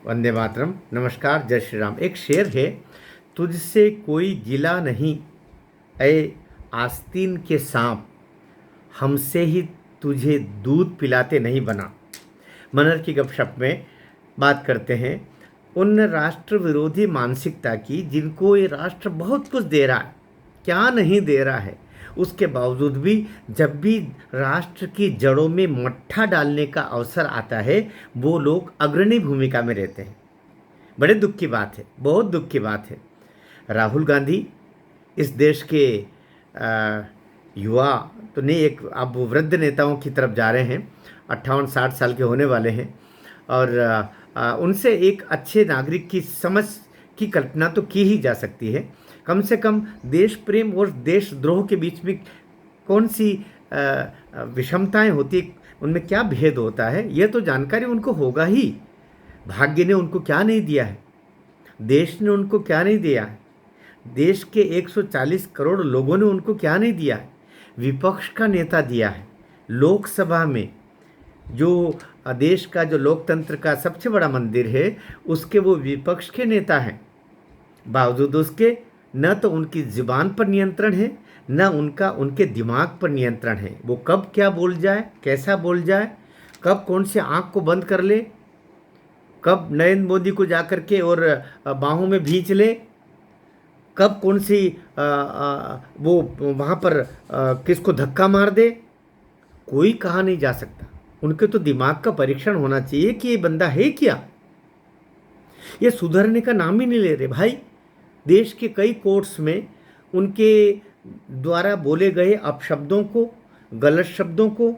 वंदे मातरम। नमस्कार, जय श्री राम। एक शेर है, तुझसे कोई गिला नहीं ऐ आस्तीन के सांप, हमसे ही तुझे दूध पिलाते नहीं बना। मनर की गपशप में बात करते हैं उन राष्ट्र विरोधी मानसिकता की जिनको ये राष्ट्र बहुत कुछ दे रहा है, क्या नहीं दे रहा है, उसके बावजूद भी जब भी राष्ट्र की जड़ों में मट्ठा डालने का अवसर आता है वो लोग अग्रणी भूमिका में रहते हैं। बड़े दुख की बात है, बहुत दुख की बात है। राहुल गांधी इस देश के युवा तो नहीं, एक अब वो वृद्ध नेताओं की तरफ जा रहे हैं, 58-60 साल के होने वाले हैं। और उनसे एक अच्छे नागरिक की समझ की कल्पना तो की ही जा सकती है। कम से कम देश प्रेम और देशद्रोह के बीच में कौन सी विषमताएं होती, उनमें क्या भेद होता है, यह तो जानकारी उनको होगा ही। भाग्य ने उनको क्या नहीं दिया है, देश ने उनको क्या नहीं दिया है, देश के 140 करोड़ लोगों ने उनको क्या नहीं दिया है। विपक्ष का नेता दिया है। लोकसभा में जो देश का जो लोकतंत्र का सबसे बड़ा मंदिर है, उसके वो विपक्ष के नेता हैं। बावजूद उसके न तो उनकी ज़ुबान पर नियंत्रण है, न उनका उनके दिमाग पर नियंत्रण है। वो कब क्या बोल जाए, कैसा बोल जाए, कब कौन से आँख को बंद कर ले, कब नरेंद्र मोदी को जाकर के और बाहों में भींच ले, कब कौन सी वो वहाँ पर किसको धक्का मार दे, कोई कहा नहीं जा सकता। उनके तो दिमाग का परीक्षण होना चाहिए कि ये बंदा है क्या। ये सुधरने का नाम ही नहीं ले रहे भाई। देश के कई कोर्ट्स में उनके द्वारा बोले गए अपशब्दों को, गलत शब्दों को,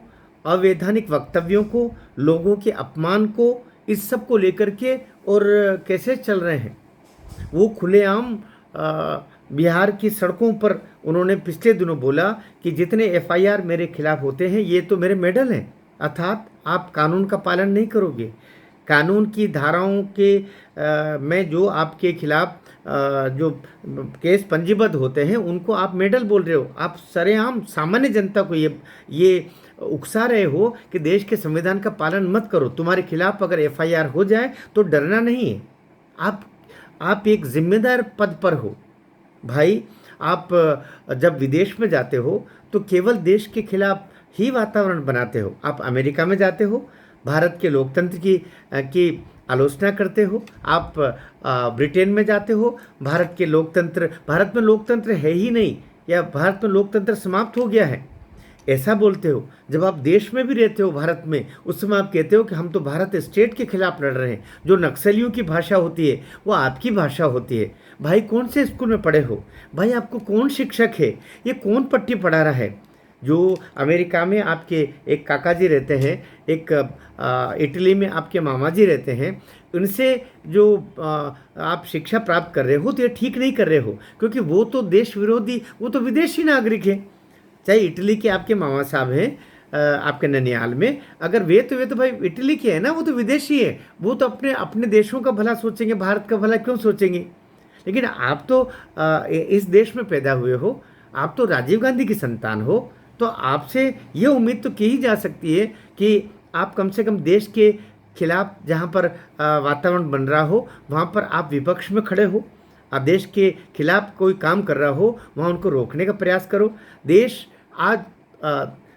अवैधानिक वक्तव्यों को, लोगों के अपमान को, इस सब को लेकर के और कैसे चल रहे हैं। वो खुलेआम बिहार की सड़कों पर उन्होंने पिछले दिनों बोला कि जितने एफआईआर मेरे खिलाफ होते हैं ये तो मेरे मेडल हैं। अर्थात आप कानून का पालन नहीं करोगे, कानून की धाराओं के में जो आपके खिलाफ जो केस पंजीबद्ध होते हैं उनको आप मेडल बोल रहे हो। आप सरेआम सामान्य जनता को ये उकसा रहे हो कि देश के संविधान का पालन मत करो। तुम्हारे खिलाफ अगर एफआईआर हो जाए तो डरना नहीं है। आप एक जिम्मेदार पद पर हो भाई। आप जब विदेश में जाते हो तो केवल देश के खिलाफ ही वातावरण बनाते हो। आप अमेरिका में जाते हो, भारत के लोकतंत्र की आलोचना करते हो। आप ब्रिटेन में जाते हो, भारत में लोकतंत्र है ही नहीं, या भारत में लोकतंत्र समाप्त हो गया है, ऐसा बोलते हो। जब आप देश में भी रहते हो भारत में, उस समय आप कहते हो कि हम तो भारत स्टेट के खिलाफ लड़ रहे हैं। जो नक्सलियों की भाषा होती है वो आपकी भाषा होती है। भाई कौन से स्कूल में पढ़े हो भाई, आपको कौन शिक्षक है, ये कौन पट्टी पढ़ा रहा है। जो अमेरिका में आपके एक काका जी रहते हैं, एक इटली में आपके मामा जी रहते हैं, उनसे जो आप शिक्षा प्राप्त कर रहे हो तो ये ठीक नहीं कर रहे हो, क्योंकि वो तो देश विरोधी, वो तो विदेशी नागरिक है। चाहे इटली के आपके मामा साहब हैं आपके ननियाल में, अगर वे तो भाई इटली के हैं ना, वो तो विदेशी है। वो तो अपने देशों का भला सोचेंगे, भारत का भला क्यों सोचेंगे। लेकिन आप तो इस देश में पैदा हुए हो, आप तो राजीव गांधी की संतान हो, तो आपसे ये उम्मीद तो की ही जा सकती है कि आप कम से कम देश के खिलाफ जहाँ पर वातावरण बन रहा हो वहाँ पर आप विपक्ष में खड़े हो। आप देश के खिलाफ कोई काम कर रहा हो वहाँ उनको रोकने का प्रयास करो। देश आज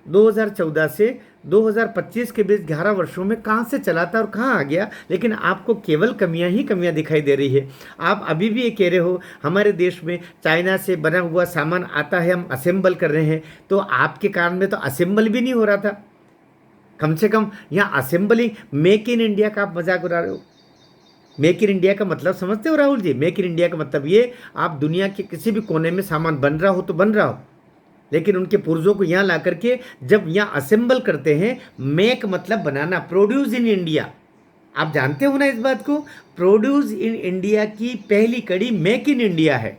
2014 से 2025 के बीच 11 वर्षों में कहाँ से चला था और कहाँ आ गया, लेकिन आपको केवल कमियां ही कमियां दिखाई दे रही है। आप अभी भी ये कह रहे हो हमारे देश में चाइना से बना हुआ सामान आता है, हम असेंबल कर रहे हैं, तो आपके कारण में तो असेंबल भी नहीं हो रहा था। कम से कम यहाँ असेंबली, मेक इन इंडिया का आप मजाक उड़ा रहे हो। मेक इन इंडिया का मतलब समझते हो Rahul ji? Make in India का मतलब ये, आप दुनिया के किसी भी कोने में सामान बन रहा हो तो बन रहा हो, लेकिन उनके पुर्जों को यहाँ ला करके जब यहाँ असेंबल करते हैं, मेक मतलब बनाना, प्रोड्यूस इन इंडिया। आप जानते हो ना इस बात को? प्रोड्यूस इन इंडिया की पहली कड़ी मेक इन इंडिया है।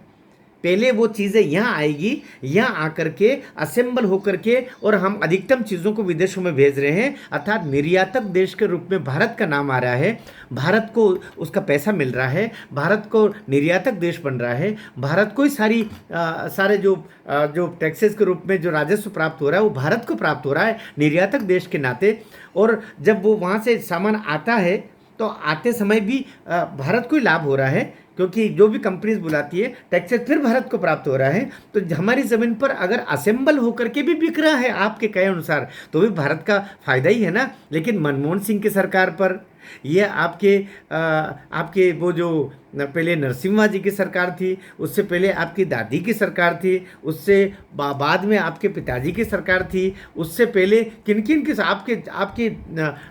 पहले वो चीज़ें यहाँ आएगी, यहाँ आकर के असेंबल होकर के, और हम अधिकतम चीज़ों को विदेशों में भेज रहे हैं, अर्थात निर्यातक देश के रूप में भारत का नाम आ रहा है, भारत को उसका पैसा मिल रहा है, भारत को निर्यातक देश बन रहा है, भारत को ही सारे जो टैक्सेस के रूप में जो राजस्व प्राप्त हो रहा है वो भारत को प्राप्त हो रहा है निर्यातक देश के नाते। और जब वो वहाँ से सामान आता है तो आते समय भी भारत को ही लाभ हो रहा है, क्योंकि जो भी कंपनीज बुलाती है टैक्सेस फिर भारत को प्राप्त हो रहा है। तो हमारी ज़मीन पर अगर असेंबल होकर के भी बिक रहा है आपके कहे अनुसार, तो भी भारत का फायदा ही है ना। लेकिन मनमोहन सिंह की सरकार पर, ये आपके वो जो पहले नरसिम्हा जी की सरकार थी, उससे पहले आपकी दादी की सरकार थी, उससे बाद में आपके पिताजी की सरकार थी, उससे पहले किन किन की, आपके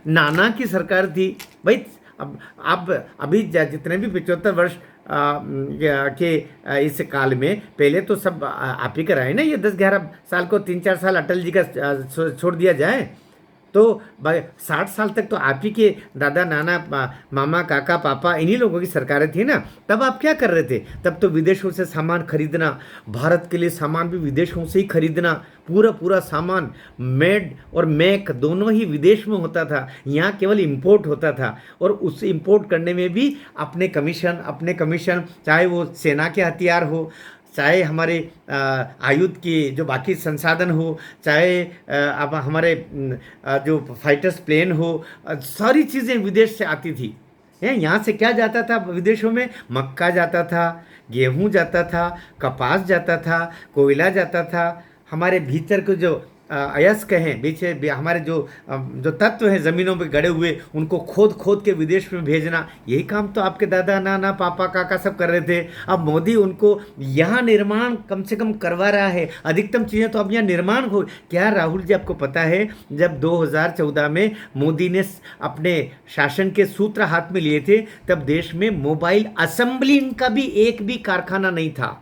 नाना की सरकार थी भाई। अब आप अभी जितने भी 75 वर्ष के इस काल में, पहले तो सब आप ही कराए ना। ये 10-11 साल को 3-4 साल अटल जी का छोड़ दिया जाए तो 60 साल तक तो आप ही के दादा नाना मामा काका पापा इन्हीं लोगों की सरकारें थी ना। तब आप क्या कर रहे थे? तब तो विदेशों से सामान खरीदना, भारत के लिए सामान भी विदेशों से ही खरीदना, पूरा पूरा सामान मेड और मेक दोनों ही विदेश में होता था, यहाँ केवल इंपोर्ट होता था। और उस इंपोर्ट करने में भी अपने कमीशन, चाहे वो सेना के हथियार हो, चाहे हमारे आयुध की जो बाकी संसाधन हो, चाहे अब हमारे जो फाइटर्स प्लेन हो, सारी चीज़ें विदेश से आती थी। यहाँ से क्या जाता था विदेशों में? मक्का जाता था, गेहूँ जाता था, कपास जाता था, कोयला जाता था। हमारे भीतर के जो अयस्क हैं, पीछे हमारे जो तत्व हैं ज़मीनों पे गड़े हुए, उनको खोद खोद के विदेश में भेजना, यही काम तो आपके दादा नाना पापा काका सब कर रहे थे। अब मोदी उनको यहाँ निर्माण कम से कम करवा रहा है। अधिकतम चीज़ें तो अब यहाँ निर्माण हो। क्या राहुल जी आपको पता है, जब 2014 में मोदी ने अपने शासन के सूत्र हाथ में लिए थे, तब देश में मोबाइल असेंबलिंग का भी एक भी कारखाना नहीं था।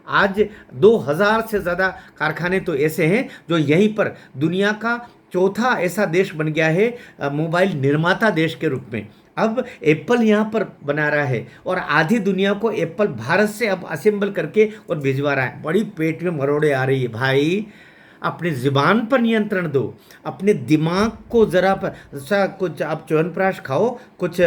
आज 2000 से ज़्यादा कारखाने तो ऐसे हैं जो यहीं पर, दुनिया का चौथा ऐसा देश बन गया है मोबाइल निर्माता देश के रूप में। अब एप्पल यहाँ पर बना रहा है और आधी दुनिया को एप्पल भारत से अब असेंबल करके और भिजवा रहा है। बड़ी पेट में मरोड़े आ रही है भाई। अपनी ज़ुबान पर नियंत्रण दो, अपने दिमाग को ज़रा सा कुछ आप च्यवनप्राश खाओ, कुछ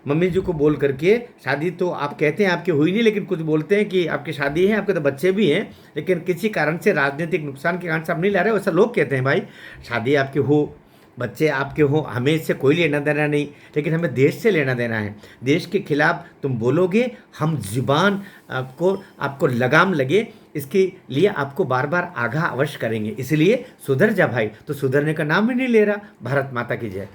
मम्मी जी को बोल करके। शादी तो आप कहते हैं आपकी हुई नहीं, लेकिन कुछ बोलते हैं कि आपकी शादी है, आपके तो बच्चे भी हैं, लेकिन किसी कारण से राजनीतिक नुकसान के कारण से आप नहीं ला रहे हो, ऐसा लोग कहते हैं। भाई शादी आपकी हो, बच्चे आपके हो, हमें इससे कोई लेना देना नहीं, लेकिन हमें देश से लेना देना है। देश के खिलाफ तुम बोलोगे, हम ज़ुबान को आपको लगाम लगे, इसके लिए आपको बार बार आगाह अवश्य करेंगे। इसलिए सुधर जा भाई। तो सुधरने का नाम ही नहीं ले रहा। भारत माता की जय।